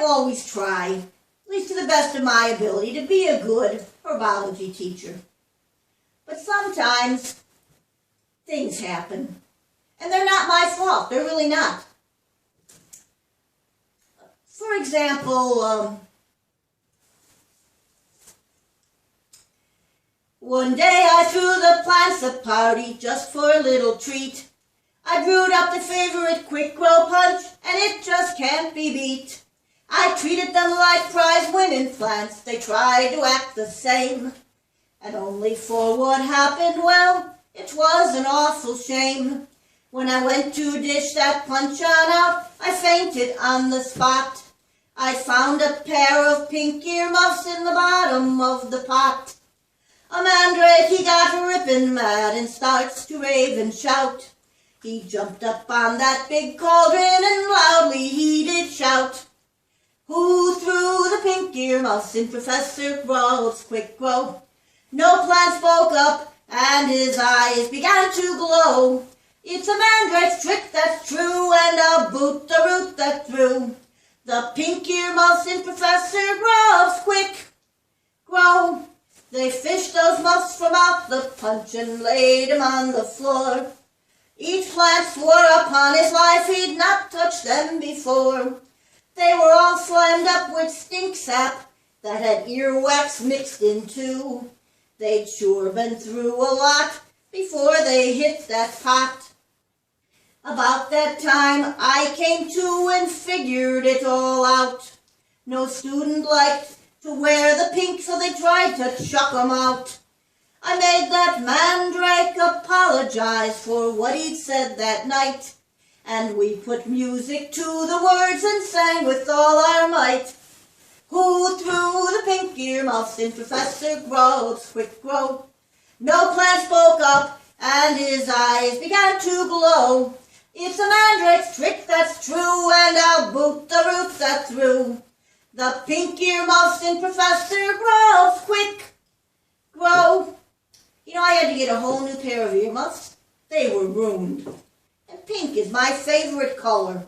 will always try, at least to the best of my ability, to be a good herbology teacher. But sometimes things happen, and they're not my fault. They're really not. For example, one day I threw the plants a party just for a little treat. I brewed up the favorite quick grow punch, and it just can't be beat. I treated them like prize-winning plants. They tried to act the same, and only for what happened, well, it was an awful shame. When I went to dish that punch on out, I fainted on the spot. I found a pair of pink earmuffs in the bottom of the pot. A mandrake, he got rippin' mad and starts to rave and shout. He jumped up on that big cauldron and loudly he did shout. Who threw the pink earmuffs in Professor Grubb's quick grow? No plant spoke up and his eyes began to glow. It's a mandrake's trick, that's true, and I'll boot the root that threw the pink earmuffs in Professor Grubb's quick grow. They fished those muffs from out the punch and laid 'em on the floor. Each plant swore upon his life he'd not touched them before. They were all slammed up with stink sap that had earwax mixed in too. They'd sure been through a lot before they hit that pot. About that time I came to and figured it all out. No student liked to wear the pink, so they tried to chuck 'em out. I made that mandrake apologize for what he'd said that night, and we put music to the words and sang with all our might. Who threw the pink earmuffs in Professor Grubb's quick grow? No plant spoke up, and his eyes began to glow. It's a mandrake's trick, that's true, and I'll boot the root that threw the pink earmuffs in Professor Grubb's quick grow. You know, I had to get a whole new pair of earmuffs. They were ruined. And pink is my favorite color.